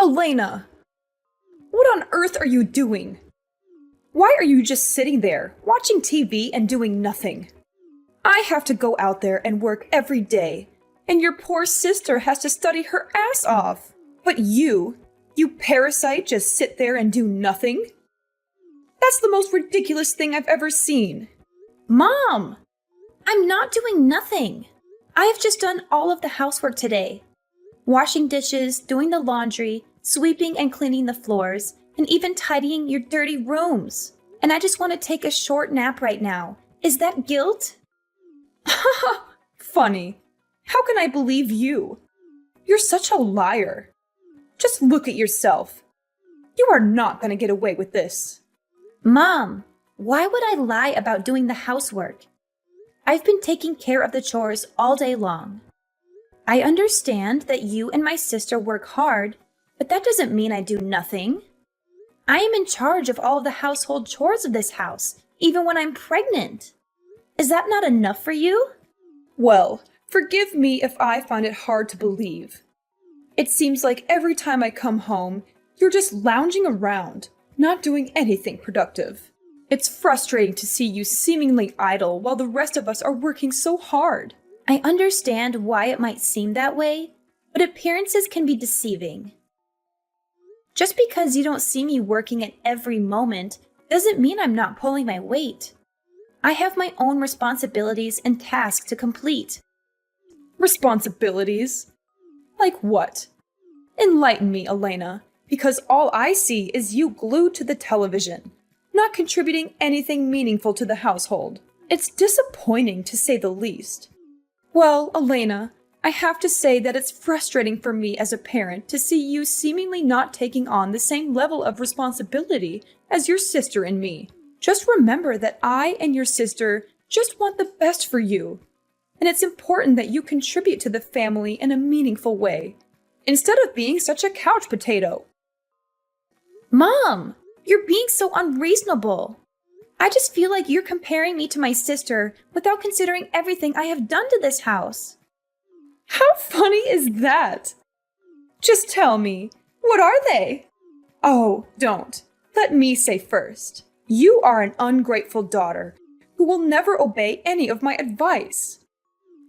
Elena! What on earth are you doing? Why are you just sitting there, watching TV and doing nothing? I have to go out there and work every day, and your poor sister has to study her ass off. But you parasite, just sit there and do nothing? That's the most ridiculous thing I've ever seen. Mom! I'm not doing nothing. I have just done all of the housework today. Washing dishes, doing the laundry, sweeping and cleaning the floors, and even tidying your dirty rooms. And I just want to take a short nap right now. Is that guilt? Funny. How can I believe you? You're such a liar. Just look at yourself. You are not going to get away with this. Mom, why would I lie about doing the housework? I've been taking care of the chores all day long. I understand that you and my sister work hard, but that doesn't mean I do nothing. I am in charge of all of the household chores of this house, even when I'm pregnant. Is that not enough for you? Well, forgive me if I find it hard to believe. It seems like every time I come home, you're just lounging around, not doing anything productive. It's frustrating to see you seemingly idle while the rest of us are working so hard. I understand why it might seem that way, but appearances can be deceiving. Just because you don't see me working at every moment doesn't mean I'm not pulling my weight. I have my own responsibilities and tasks to complete. Responsibilities? Like what? Enlighten me, Elena, because all I see is you glued to the television, not contributing anything meaningful to the household. It's disappointing, to say the least. Well, Elena, I have to say that it's frustrating for me as a parent to see you seemingly not taking on the same level of responsibility as your sister and me. Just remember that I and your sister just want the best for you. And it's important that you contribute to the family in a meaningful way, instead of being such a couch potato. Mom, you're being so unreasonable. I just feel like you're comparing me to my sister without considering everything I have done to this house. How funny is that? Just tell me, what are they? Oh, don't. Let me say first. You are an ungrateful daughter who will never obey any of my advice.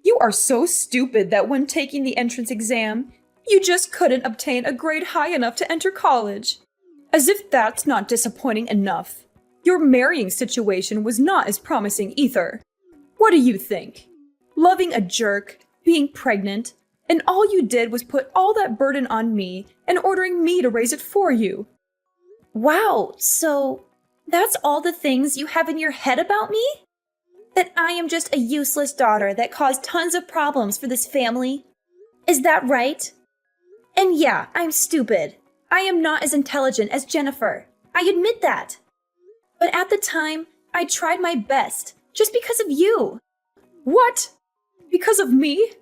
You are so stupid that when taking the entrance exam, you just couldn't obtain a grade high enough to enter college. As if that's not disappointing enough. Your marrying situation was not as promising either. What do you think? Loving a jerk, being pregnant, and all you did was put all that burden on me and ordering me to raise it for you. Wow, so that's all the things you have in your head about me? That I am just a useless daughter that caused tons of problems for this family? Is that right? And yeah, I'm stupid. I am not as intelligent as Jennifer. I admit that. But at the time, I tried my best, just because of you. What? Because of me?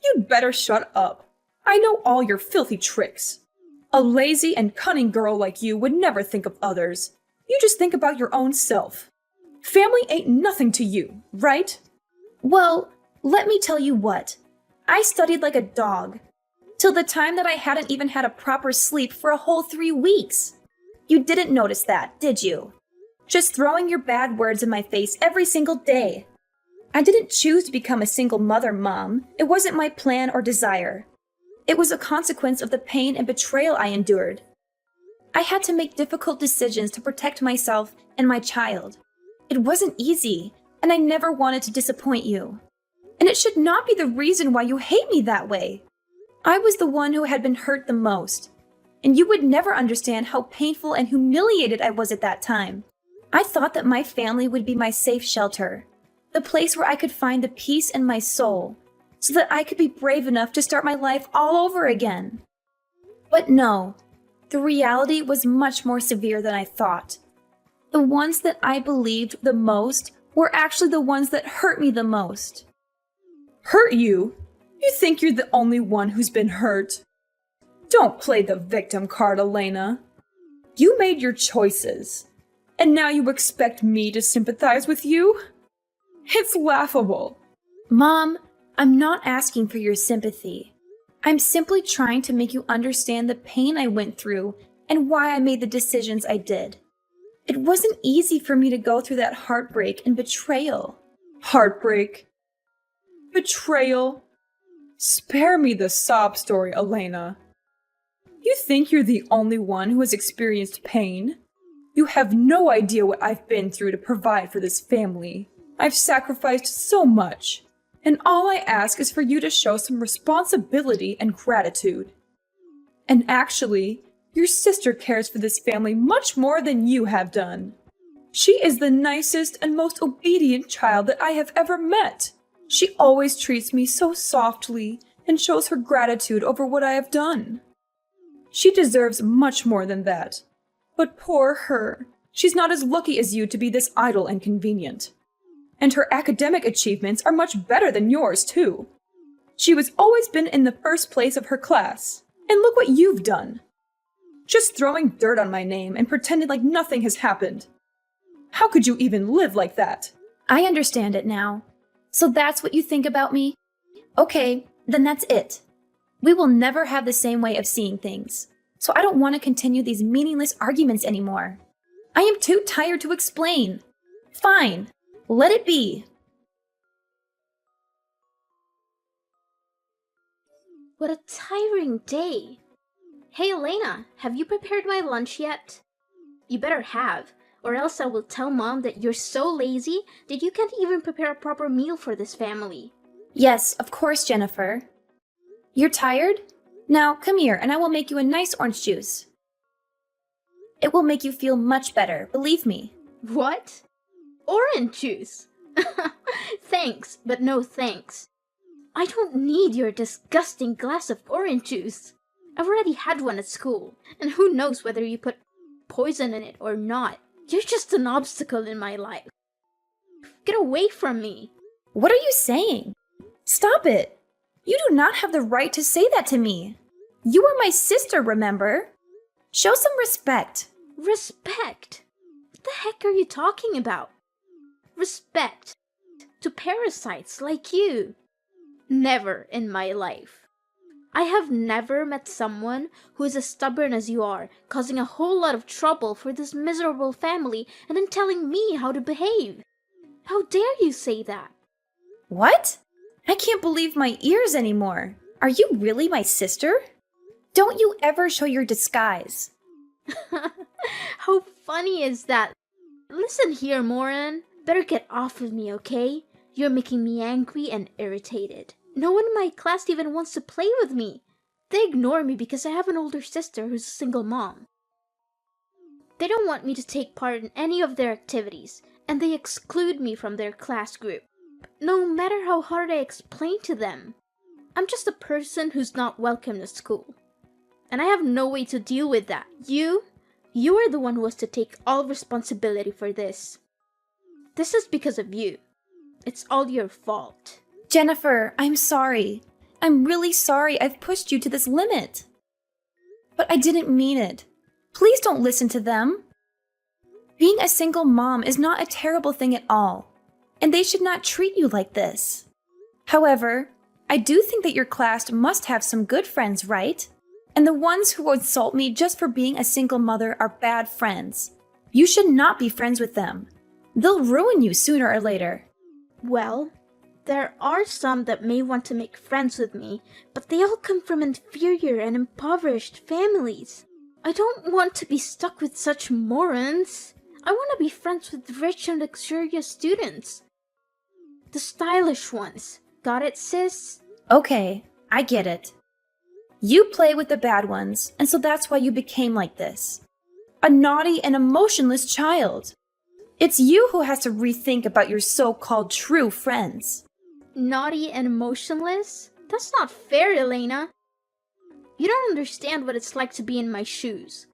You'd better shut up. I know all your filthy tricks. A lazy and cunning girl like you would never think of others. You just think about your own self. Family ain't nothing to you, right? Well, let me tell you what. I studied like a dog, till the time that I hadn't even had a proper sleep for a whole 3 weeks. You didn't notice that, did you? Just throwing your bad words in my face every single day. I didn't choose to become a single mother, Mom. It wasn't my plan or desire. It was a consequence of the pain and betrayal I endured. I had to make difficult decisions to protect myself and my child. It wasn't easy, and I never wanted to disappoint you. And it should not be the reason why you hate me that way. I was the one who had been hurt the most, and you would never understand how painful and humiliated I was at that time. I thought that my family would be my safe shelter, the place where I could find the peace in my soul, so that I could be brave enough to start my life all over again. But no, the reality was much more severe than I thought. The ones that I believed the most were actually the ones that hurt me the most. Hurt you? You think you're the only one who's been hurt? Don't play the victim card, Elena. You made your choices, and now you expect me to sympathize with you? It's laughable. Mom, I'm not asking for your sympathy. I'm simply trying to make you understand the pain I went through and why I made the decisions I did. It wasn't easy for me to go through that heartbreak and betrayal. Heartbreak. Betrayal. Spare me the sob story, Elena. You think you're the only one who has experienced pain? You have no idea what I've been through to provide for this family. I've sacrificed so much, and all I ask is for you to show some responsibility and gratitude. And actually, your sister cares for this family much more than you have done. She is the nicest and most obedient child that I have ever met. She always treats me so softly and shows her gratitude over what I have done. She deserves much more than that. But poor her, she's not as lucky as you to be this idle and convenient. And her academic achievements are much better than yours, too. She was always been in the first place of her class. And look what you've done. Just throwing dirt on my name and pretending like nothing has happened. How could you even live like that? I understand it now. So that's what you think about me? Okay, then that's it. We will never have the same way of seeing things. So I don't want to continue these meaningless arguments anymore. I am too tired to explain. Fine, let it be. What a tiring day. Hey Elena, have you prepared my lunch yet? You better have, or else I will tell Mom that you're so lazy that you can't even prepare a proper meal for this family. Yes, of course, Jennifer. You're tired? Now come here and I will make you a nice orange juice. It will make you feel much better, believe me. What? Orange juice? Thanks, but no thanks. I don't need your disgusting glass of orange juice. I've already had one at school, and who knows whether you put poison in it or not. You're just an obstacle in my life. Get away from me. What are you saying? Stop it. You do not have the right to say that to me. You are my sister, remember? Show some respect. Respect? What the heck are you talking about? Respect to parasites like you? Never in my life. I have never met someone who is as stubborn as you are, causing a whole lot of trouble for this miserable family and then telling me how to behave. How dare you say that? What? I can't believe my ears anymore. Are you really my sister? Don't you ever show your disguise. How funny is that? Listen here, Moran. Better get off of me, okay? You're making me angry and irritated. No one in my class even wants to play with me. They ignore me because I have an older sister who's a single mom. They don't want me to take part in any of their activities, and they exclude me from their class group. No matter how hard I explain to them. I'm just a person who's not welcome at school. And I have no way to deal with that. You are the one who has to take all responsibility for this. This is because of you. It's all your fault. Jennifer, I'm sorry. I'm really sorry I've pushed you to this limit. But I didn't mean it. Please don't listen to them. Being a single mom is not a terrible thing at all, and they should not treat you like this. However, I do think that your class must have some good friends, right? And the ones who insult me just for being a single mother are bad friends. You should not be friends with them. They'll ruin you sooner or later. Well, there are some that may want to make friends with me, but they all come from inferior and impoverished families. I don't want to be stuck with such morons. I want to be friends with rich and luxurious students. The stylish ones. Got it, sis? Okay, I get it. You play with the bad ones, and so that's why you became like this. A naughty and emotionless child. It's you who has to rethink about your so-called true friends. Naughty and emotionless? That's not fair, Elena. You don't understand what it's like to be in my shoes.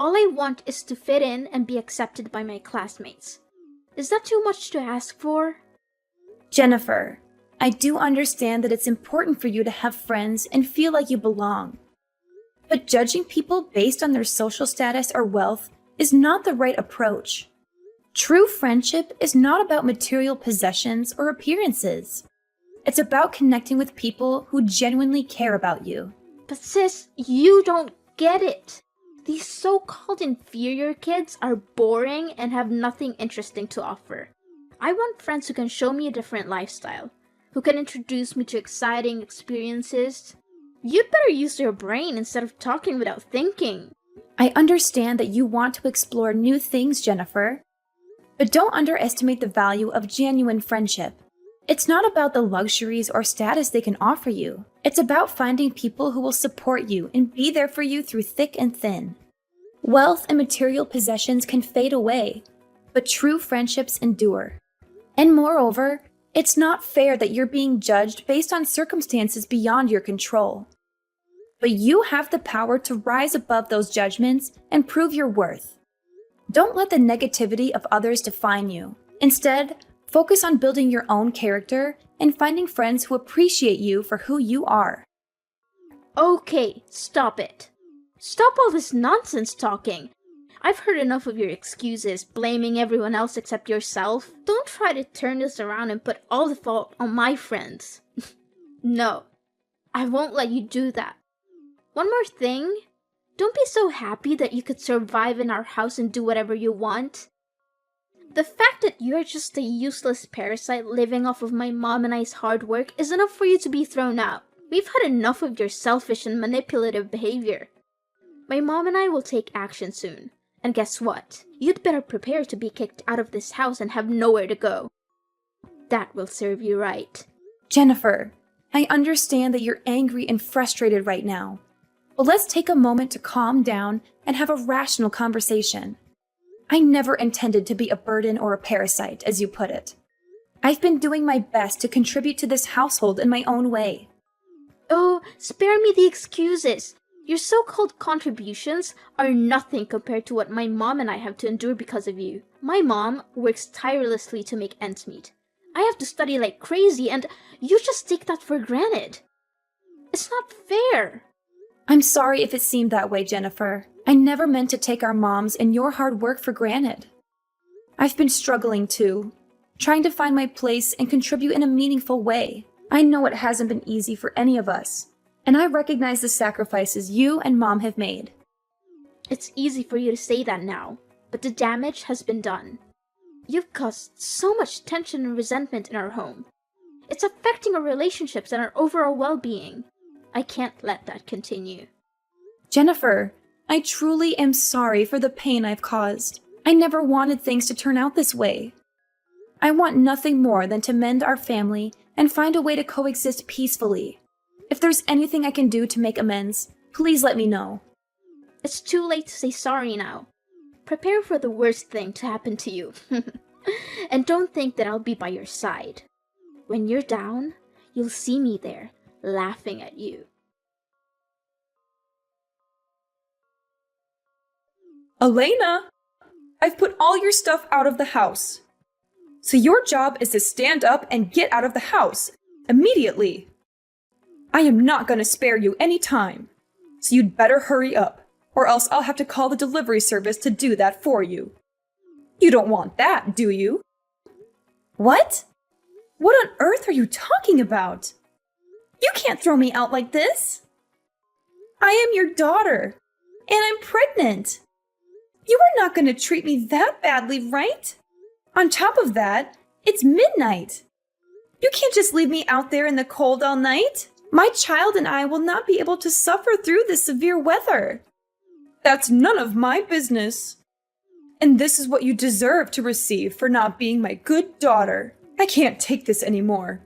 All I want is to fit in and be accepted by my classmates. Is that too much to ask for? Jennifer, I do understand that it's important for you to have friends and feel like you belong. But judging people based on their social status or wealth is not the right approach. True friendship is not about material possessions or appearances. It's about connecting with people who genuinely care about you. But sis, you don't get it. These so-called inferior kids are boring and have nothing interesting to offer. I want friends who can show me a different lifestyle, who can introduce me to exciting experiences. You'd better use your brain instead of talking without thinking. I understand that you want to explore new things, Jennifer. But don't underestimate the value of genuine friendship. It's not about the luxuries or status they can offer you. It's about finding people who will support you and be there for you through thick and thin. Wealth and material possessions can fade away, but true friendships endure. And moreover, it's not fair that you're being judged based on circumstances beyond your control. But you have the power to rise above those judgments and prove your worth. Don't let the negativity of others define you. Instead, focus on building your own character and finding friends who appreciate you for who you are. Okay, stop it. Stop all this nonsense talking. I've heard enough of your excuses, blaming everyone else except yourself. Don't try to turn this around and put all the fault on my friends. No, I won't let you do that. One more thing. Don't be so happy that you could survive in our house and do whatever you want. The fact that you're just a useless parasite living off of my mom and I's hard work is enough for you to be thrown out. We've had enough of your selfish and manipulative behavior. My mom and I will take action soon. And guess what? You'd better prepare to be kicked out of this house and have nowhere to go. That will serve you right. Jennifer, I understand that you're angry and frustrated right now. But let's take a moment to calm down and have a rational conversation. I never intended to be a burden or a parasite, as you put it. I've been doing my best to contribute to this household in my own way. Oh, spare me the excuses. Your so-called contributions are nothing compared to what my mom and I have to endure because of you. My mom works tirelessly to make ends meet. I have to study like crazy, and you just take that for granted. It's not fair. I'm sorry if it seemed that way, Jennifer. I never meant to take our moms and your hard work for granted. I've been struggling too, trying to find my place and contribute in a meaningful way. I know it hasn't been easy for any of us, and I recognize the sacrifices you and Mom have made. It's easy for you to say that now, but the damage has been done. You've caused so much tension and resentment in our home. It's affecting our relationships and our overall well-being. I can't let that continue. Jennifer, I truly am sorry for the pain I've caused. I never wanted things to turn out this way. I want nothing more than to mend our family and find a way to coexist peacefully. If there's anything I can do to make amends, please let me know. It's too late to say sorry now. Prepare for the worst thing to happen to you. And don't think that I'll be by your side. When you're down, you'll see me there, laughing at you. Elena, I've put all your stuff out of the house. So your job is to stand up and get out of the house immediately. I am not going to spare you any time. So you'd better hurry up, or else I'll have to call the delivery service to do that for you. You don't want that, do you? What? What on earth are you talking about? You can't throw me out like this. I am your daughter, and I'm pregnant. You are not going to treat me that badly, right? On top of that, it's midnight. You can't just leave me out there in the cold all night. My child and I will not be able to suffer through this severe weather. That's none of my business. And this is what you deserve to receive for not being my good daughter. I can't take this anymore.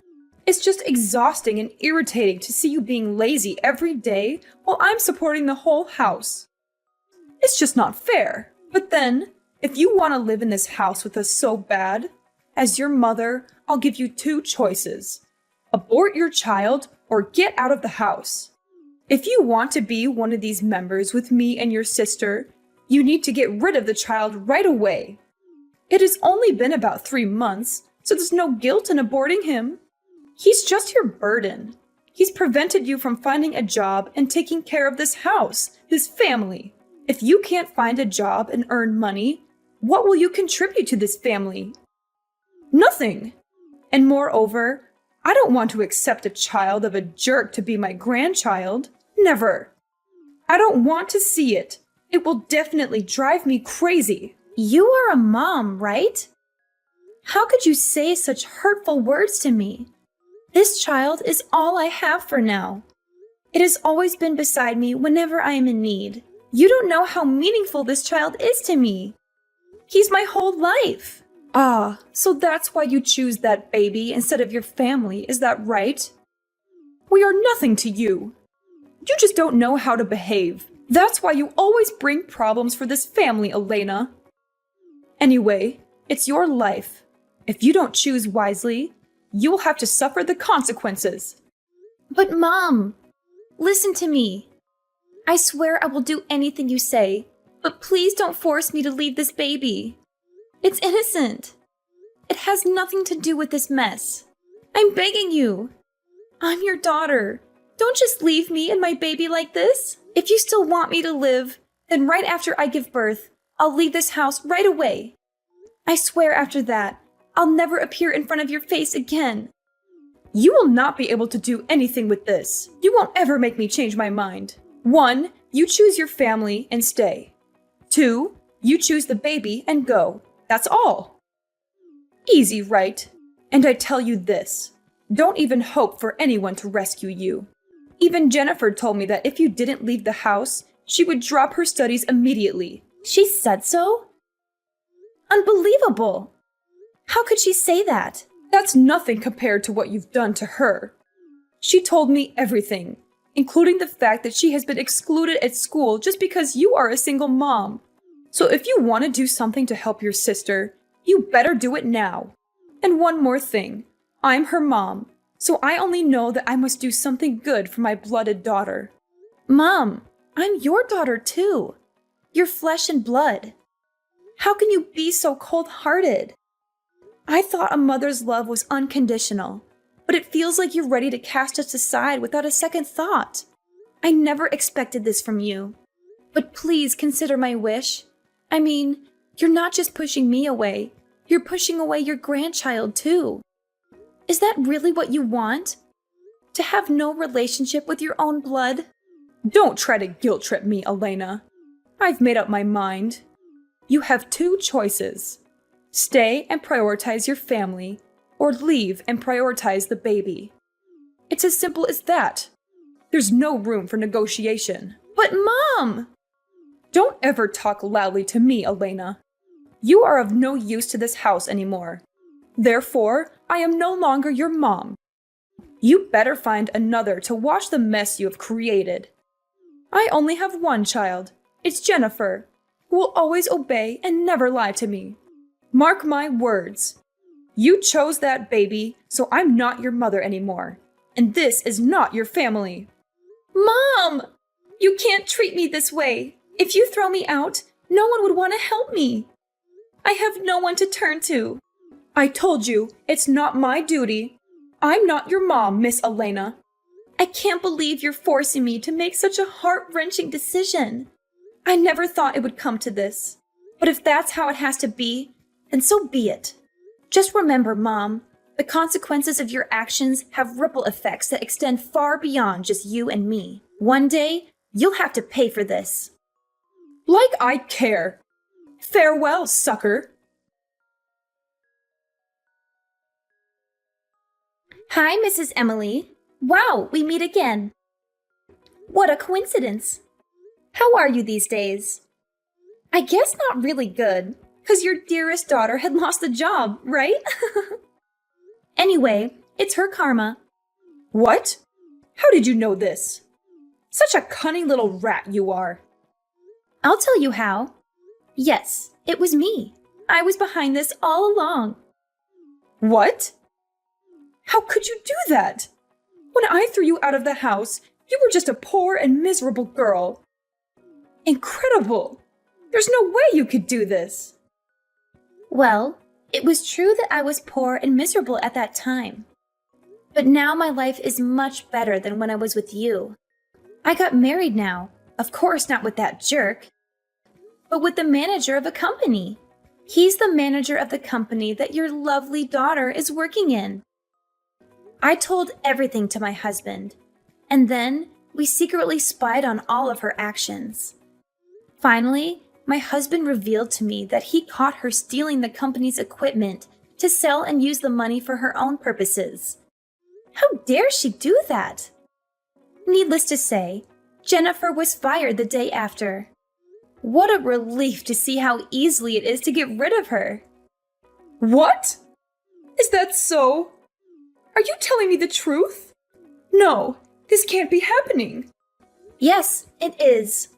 It's just exhausting and irritating to see you being lazy every day while I'm supporting the whole house. It's just not fair. But then, if you want to live in this house with us so bad, as your mother, I'll give you two choices. Abort your child or get out of the house. If you want to be one of these members with me and your sister, you need to get rid of the child right away. It has only been about 3 months, so there's no guilt in aborting him. He's just your burden. He's prevented you from finding a job and taking care of this house, this family. If you can't find a job and earn money, what will you contribute to this family? Nothing. And moreover, I don't want to accept a child of a jerk to be my grandchild. Never. I don't want to see it. It will definitely drive me crazy. You are a mom, right? How could you say such hurtful words to me? This child is all I have for now. It has always been beside me whenever I am in need. You don't know how meaningful this child is to me. He's my whole life. Ah, so that's why you choose that baby instead of your family, is that right? We are nothing to you. You just don't know how to behave. That's why you always bring problems for this family, Elena. Anyway, it's your life. If you don't choose wisely, you will have to suffer the consequences. But Mom, listen to me. I swear I will do anything you say, but please don't force me to leave this baby. It's innocent. It has nothing to do with this mess. I'm begging you. I'm your daughter. Don't just leave me and my baby like this. If you still want me to live, then right after I give birth, I'll leave this house right away. I swear after that, I'll never appear in front of your face again. You will not be able to do anything with this. You won't ever make me change my mind. 1, you choose your family and stay. 2, you choose the baby and go. That's all. Easy, right? And I tell you this, don't even hope for anyone to rescue you. Even Jennifer told me that if you didn't leave the house, she would drop her studies immediately. She said so? Unbelievable! How could she say that? That's nothing compared to what you've done to her. She told me everything, including the fact that she has been excluded at school just because you are a single mom. So if you want to do something to help your sister, you better do it now. And one more thing, I'm her mom, so I only know that I must do something good for my blooded daughter. Mom, I'm your daughter too. You're flesh and blood. How can you be so cold-hearted? I thought a mother's love was unconditional, but it feels like you're ready to cast us aside without a second thought. I never expected this from you. But please consider my wish. I mean, you're not just pushing me away, you're pushing away your grandchild too. Is that really what you want? To have no relationship with your own blood? Don't try to guilt trip me, Elena. I've made up my mind. You have 2 choices. Stay and prioritize your family, or leave and prioritize the baby. It's as simple as that. There's no room for negotiation. But Mom! Don't ever talk loudly to me, Elena. You are of no use to this house anymore. Therefore, I am no longer your mom. You better find another to wash the mess you have created. I only have one child. It's Jennifer, who will always obey and never lie to me. Mark my words. You chose that baby, so I'm not your mother anymore. And this is not your family. Mom! You can't treat me this way. If you throw me out, no one would want to help me. I have no one to turn to. I told you, it's not my duty. I'm not your mom, Miss Elena. I can't believe you're forcing me to make such a heart-wrenching decision. I never thought it would come to this. But if that's how it has to be, then so be it. Just remember, Mom, the consequences of your actions have ripple effects that extend far beyond just you and me. One day, you'll have to pay for this. Like I care. Farewell, sucker. Hi, Mrs. Emily. Wow, we meet again. What a coincidence. How are you these days? I guess not really good, because your dearest daughter had lost the job, right? Anyway, it's her karma. What? How did you know this? Such a cunning little rat you are. I'll tell you how. Yes, it was me. I was behind this all along. What? How could you do that? When I threw you out of the house, you were just a poor and miserable girl. Incredible! There's no way you could do this. Well, it was true that I was poor and miserable at that time. But now my life is much better than when I was with you. I got married now. Of course, not with that jerk, but with the manager of a company. He's the manager of the company that your lovely daughter is working in. I told everything to my husband, and then we secretly spied on all of her actions. Finally, my husband revealed to me that he caught her stealing the company's equipment to sell and use the money for her own purposes. How dare she do that? Needless to say, Jennifer was fired the day after. What a relief to see how easily it is to get rid of her. What? Is that so? Are you telling me the truth? No, this can't be happening. Yes, it is.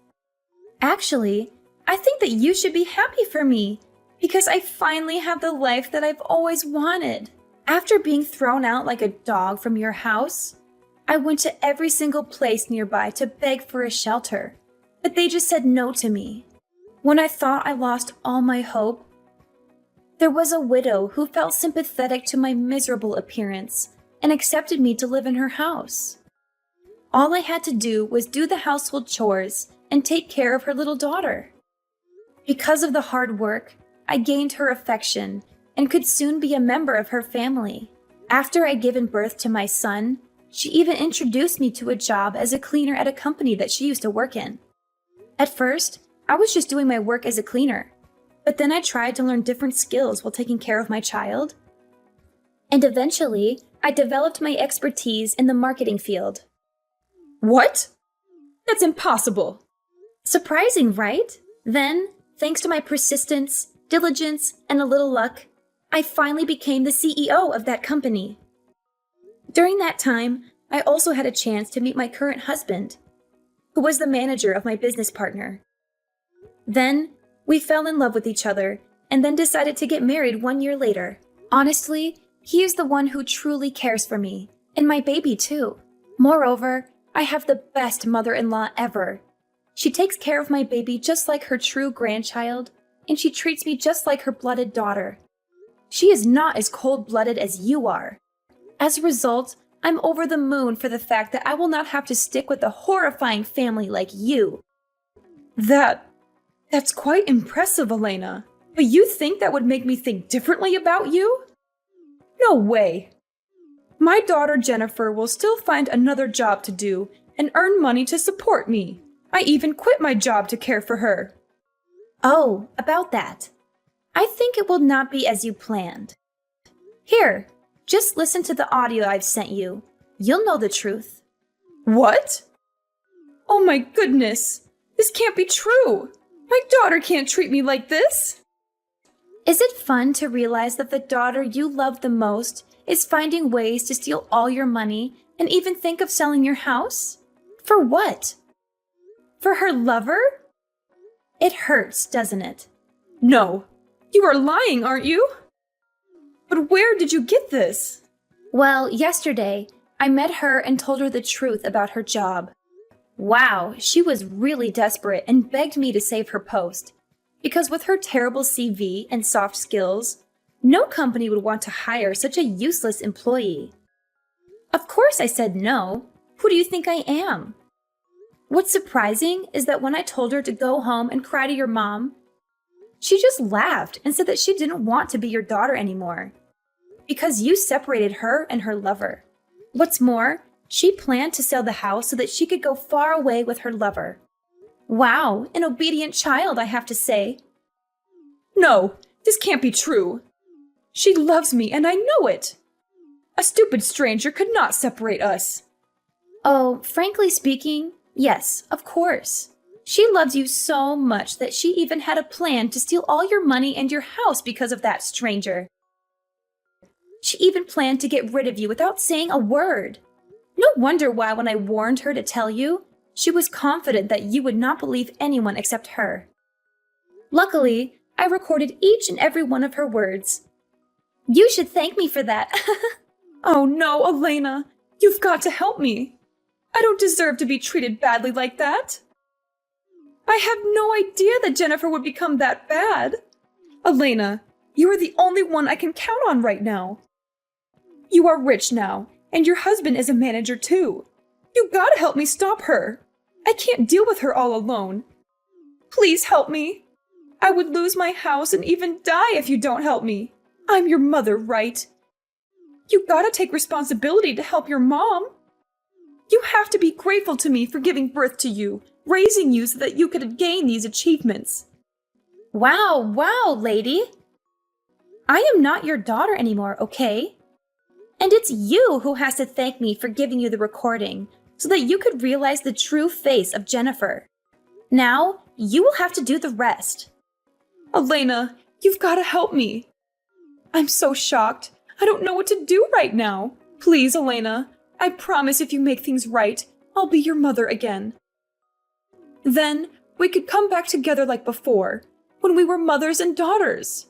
Actually, I think that you should be happy for me because I finally have the life that I've always wanted. After being thrown out like a dog from your house, I went to every single place nearby to beg for a shelter, but they just said no to me. When I thought I lost all my hope, there was a widow who felt sympathetic to my miserable appearance and accepted me to live in her house. All I had to do was do the household chores and take care of her little daughter. Because of the hard work, I gained her affection and could soon be a member of her family. After I'd given birth to my son, she even introduced me to a job as a cleaner at a company that she used to work in. At first, I was just doing my work as a cleaner, but then I tried to learn different skills while taking care of my child. And eventually, I developed my expertise in the marketing field. What? That's impossible. Surprising, right? Then, thanks to my persistence, diligence, and a little luck, I finally became the CEO of that company. During that time, I also had a chance to meet my current husband, who was the manager of my business partner. Then, we fell in love with each other and then decided to get married 1 year later. Honestly, he is the one who truly cares for me, and my baby too. Moreover, I have the best mother-in-law ever. She takes care of my baby just like her true grandchild, and she treats me just like her blooded daughter. She is not as cold-blooded as you are. As a result, I'm over the moon for the fact that I will not have to stick with a horrifying family like you. That's quite impressive, Elena. But you think that would make me think differently about you? No way. My daughter Jennifer will still find another job to do and earn money to support me. I even quit my job to care for her. Oh, about that. I think it will not be as you planned. Here, just listen to the audio I've sent you. You'll know the truth. What? Oh my goodness. This can't be true. My daughter can't treat me like this. Is it fun to realize that the daughter you love the most is finding ways to steal all your money and even think of selling your house? For what? For her lover? It hurts, doesn't it? No. You are lying, aren't you? But where did you get this? Well, yesterday, I met her and told her the truth about her job. Wow, she was really desperate and begged me to save her post. Because with her terrible CV and soft skills, no company would want to hire such a useless employee. Of course I said no. Who do you think I am? What's surprising is that when I told her to go home and cry to your mom, she just laughed and said that she didn't want to be your daughter anymore. Because you separated her and her lover. What's more, she planned to sell the house so that she could go far away with her lover. Wow, an obedient child, I have to say. No, this can't be true. She loves me and I know it. A stupid stranger could not separate us. Oh, frankly speaking, yes, of course. She loves you so much that she even had a plan to steal all your money and your house because of that stranger. She even planned to get rid of you without saying a word. No wonder why when I warned her to tell you, she was confident that you would not believe anyone except her. Luckily, I recorded each and every one of her words. You should thank me for that. Oh no, Elena, you've got to help me. I don't deserve to be treated badly like that. I have no idea that Jennifer would become that bad. Elena, you are the only one I can count on right now. You are rich now, and your husband is a manager too. You gotta help me stop her. I can't deal with her all alone. Please help me. I would lose my house and even die if you don't help me. I'm your mother, right? You gotta take responsibility to help your mom. You have to be grateful to me for giving birth to you, raising you so that you could gain these achievements. Wow, lady. I am not your daughter anymore, okay? And it's you who has to thank me for giving you the recording so that you could realize the true face of Jennifer. Now, you will have to do the rest. Elena, you've gotta help me. I'm so shocked. I don't know what to do right now. Please, Elena, I promise if you make things right, I'll be your mother again. Then we could come back together like before, when we were mothers and daughters.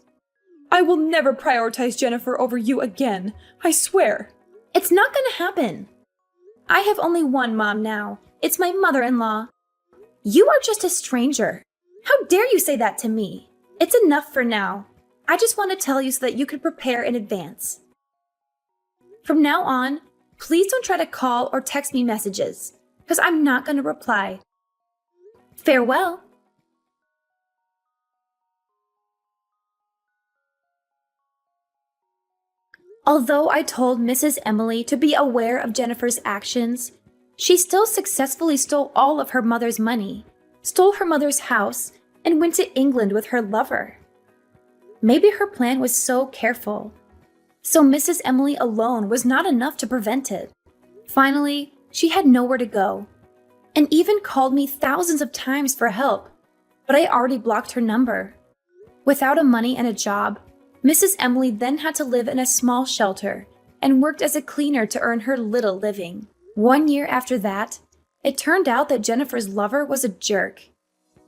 I will never prioritize Jennifer over you again, I swear. It's not gonna happen. I have only one mom now. It's my mother-in-law. You are just a stranger. How dare you say that to me? It's enough for now. I just want to tell you so that you could prepare in advance. From now on, please don't try to call or text me messages, because I'm not going to reply. Farewell. Although I told Mrs. Emily to be aware of Jennifer's actions, she still successfully stole all of her mother's money, stole her mother's house, and went to England with her lover. Maybe her plan was so careful. So Mrs. Emily alone was not enough to prevent it. Finally, she had nowhere to go, and even called me thousands of times for help, but I already blocked her number. Without a money and a job, Mrs. Emily then had to live in a small shelter and worked as a cleaner to earn her little living. 1 year after that, it turned out that Jennifer's lover was a jerk.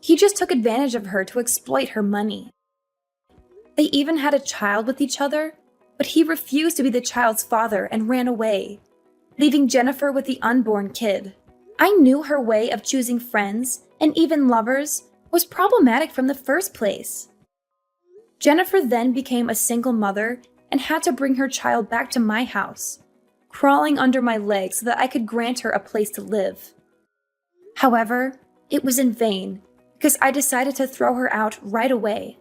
He just took advantage of her to exploit her money. They even had a child with each other, but he refused to be the child's father and ran away, leaving Jennifer with the unborn kid. I knew her way of choosing friends, and even lovers, was problematic from the first place. Jennifer then became a single mother and had to bring her child back to my house, crawling under my legs so that I could grant her a place to live. However, it was in vain, because I decided to throw her out right away.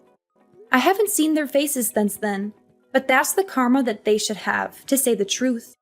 I haven't seen their faces since then, but that's the karma that they should have, to say the truth.